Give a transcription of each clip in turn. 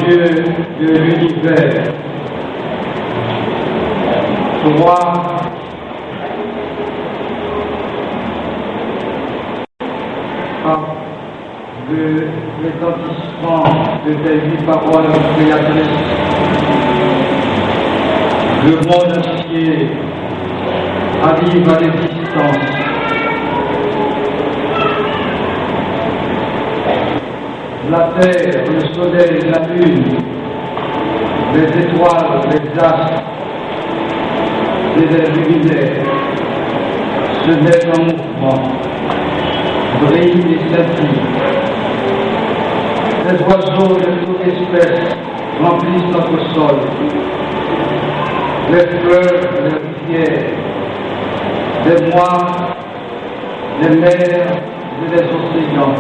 Dieu de l'univers. Crois par le retentissement de tes 8 paroles créatrices, le monde entier arrive à l'existence. La terre, le soleil, la lune, les étoiles, les astres et les luminaires se mettent en mouvement, brillent et scintillent. Les oiseaux de toute espèce remplissent notre sol. Les fleuves, les rivières, les mois, les mers et les océans.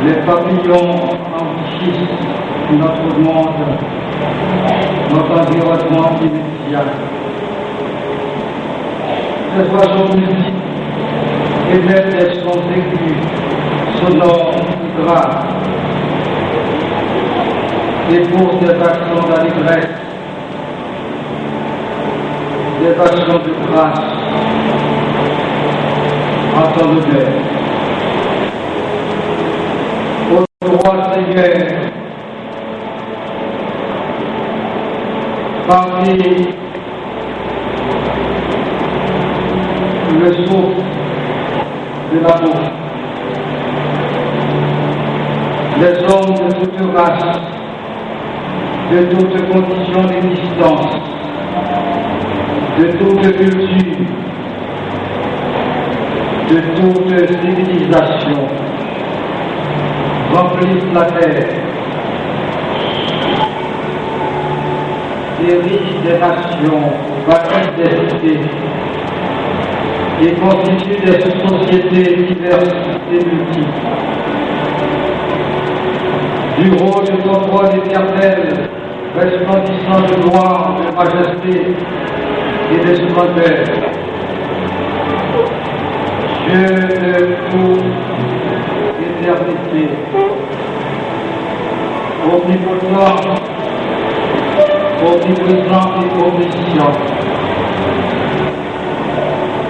Les papillons enrichissent notre monde, notre environnement immédiat. Les oiseaux musiques émettent des sons aigus, sonores, graves, et pour des actions d'allégresse, des actions de grâce en ton honneur. Ô roi Seigneur, parmi le souffle de la bouche, les hommes de toute race, de toute condition d'existence, de toute culture, de toute civilisation, remplissent la terre, dirigent des nations, bâtissent des cités et constituent des sociétés diverses et multiples. Du haut de ton trône éternel, resplendissant de gloire, de majesté et de splendeur, Dieu de toute éternité, omnipotent, omniprésent et omniscient.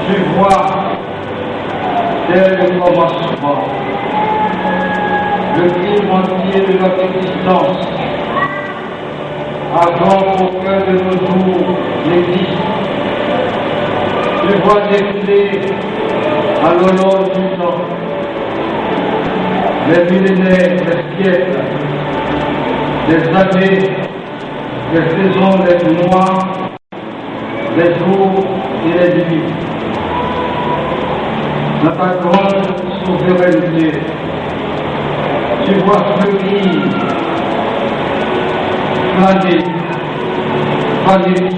Tu vois dès le commencement le crime entier de notre existence, avant qu'aucun de nos jours n'existe. Tu vois défiler à l'aune du temps les millénaires, les siècles, les années, les saisons, les mois, les jours et les nuits. Dans ta grande souveraineté, tu vois fleurir, planer, faner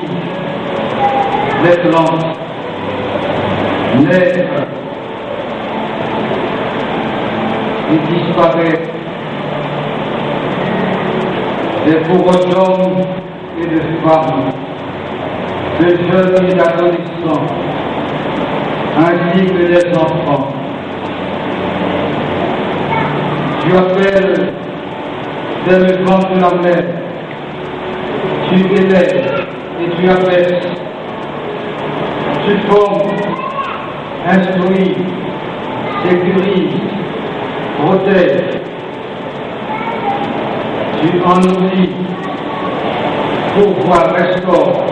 les plantes, naître et disparaître, des pauvres d'hommes et de femmes, de jeunes et d'adolescents, ainsi que des enfants. Tu appelles dès le ventre de la mer, tu élèves et tu abaisses, tu formes, instruis, sécurises, protèges, tu en nourris, pourvois, restaure,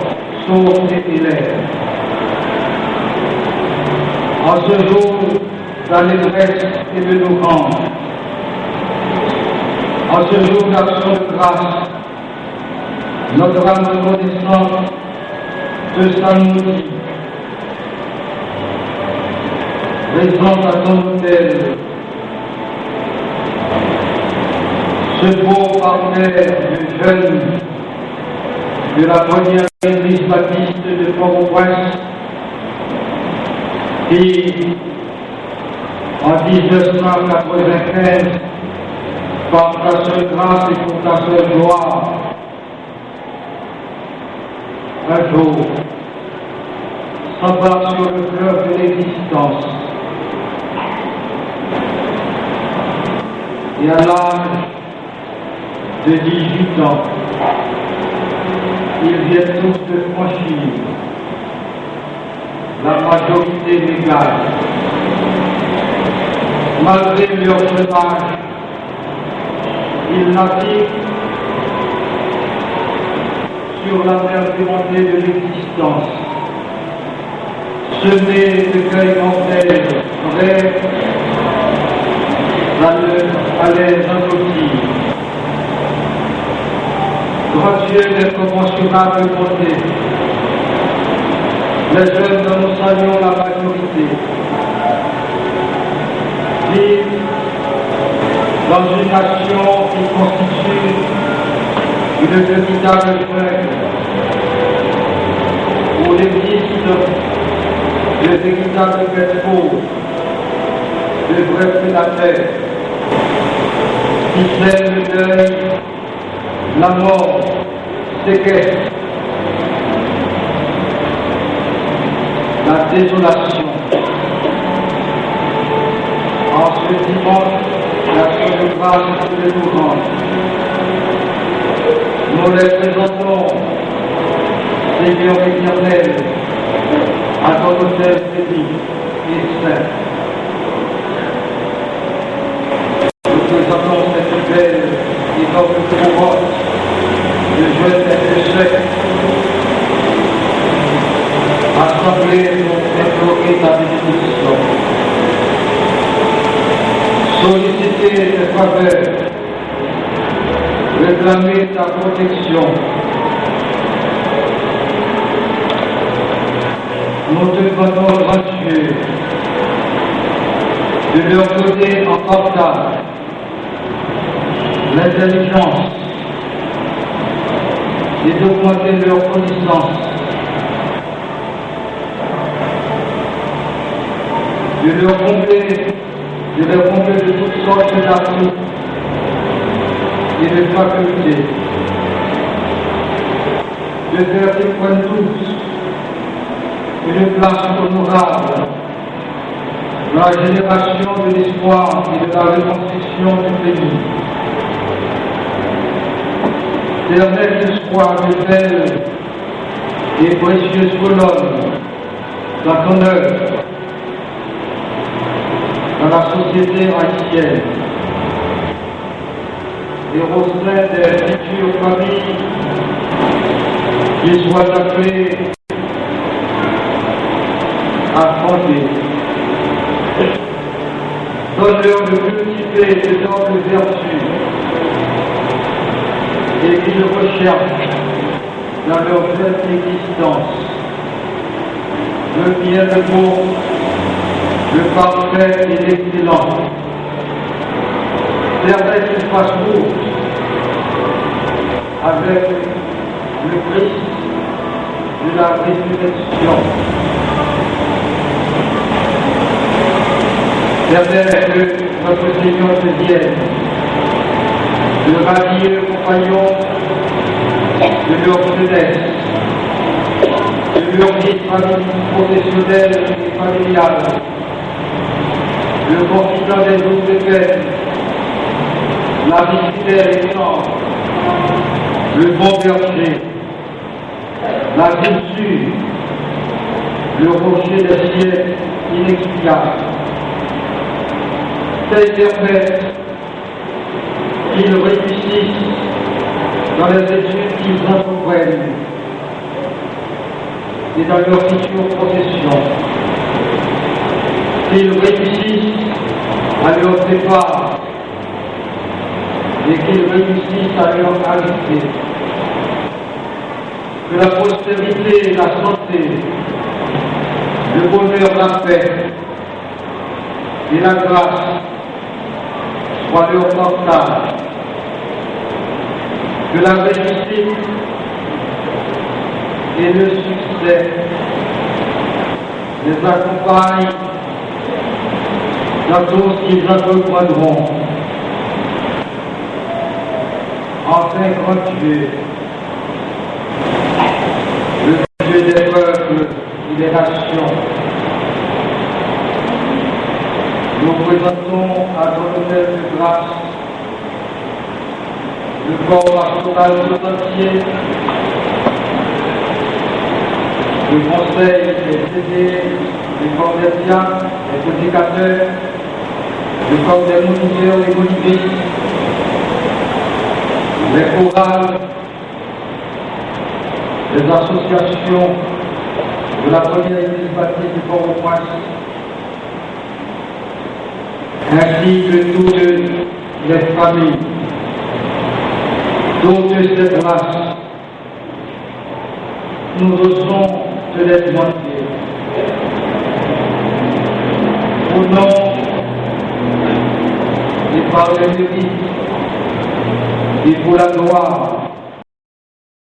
sauve et élève. En ce jour d'allégresse et de louange, en ce jour d'action de grâce, notre âme reconnaissante te salue, présente à ton autel, ce beau partenaire de jeunes de la première église baptiste de Port-au-Prince, qui, en 1995, par ta seule grâce et pour ta seule gloire, un jour, s'embarque sur le fleuve de l'existence. Et à l'âge de 18 ans. Ils viennent tous de franchir la majorité légale. Malgré leur jeune âge, ils naviguent sur la mer démontée de l'existence, semés de feuilles mortelles, rêves à les engloutir. Gracieux d'incommensurable bonté, les jeunes dont nous saluons la majorité vivent dans une nation qui constitue une véritable jungle où il existe de véritables bêtes fauves, de vrais prédateurs qui sèment le deuil, la mort, séquestre, la désolation. En ce dimanche, l'action de grâce de l'émouvant, nous les présentons, Seigneur éternel, à ton autel béni et saint. Nous présentons cette belle et noble couronne de jeunes et de secs, assemblés pour implorer ta bénédiction, solliciter tes faveurs, réclamer ta protection. Nous te demandons, grand Dieu, de leur donner en partage l'intelligence et d'augmenter leur connaissance, de leur combler de toutes sortes d'atouts et de facultés, de faire des points tous une place honorable dans la génération de l'espoir et de la reconstruction du pays. Permettre que soient de belles et précieuses colonnes dans ton œuvre, dans la société haïtienne, et au sein des futures familles qui soient appelées à fonder. Donne-leur de cultiver de nobles vertus et qu'ils recherchent dans leur pleine existence le bien, le beau, le parfait et l'excellent. Permet qu'ils fassent route avec le Christ de la résurrection. Permet que notre Seigneur devienne le radieux compagnon de leur jeunesse, de leur vie professionnelle et familiale, le confident des jours de peine, la visite élégante, le bon berger, la vertu, le rocher des cieux inexplicable. Interprète qu'ils réussissent dans les études qu'ils entreprennent et dans leur future profession, qu'ils réussissent à leur départ et qu'ils réussissent à leur arrivée, que la prospérité, la santé, le bonheur, la paix et la grâce soient leur partage, que la réussite et le succès les accompagnent dans tout ce qu'ils entreprendront. Enfin, grand Dieu, le Dieu des peuples et des nations, nous présentons à ton autel de grâce le corps pastoral tout entier, le conseil des aidés, le corps des diacres, des prédicateurs, le corps des moniteurs et monitrices, les chorales, les associations de la première église baptiste du Port-au-Prince, ainsi que toutes les familles, toutes ces grâces, nous osons te les demander. Au nom et par les mérites et pour la gloire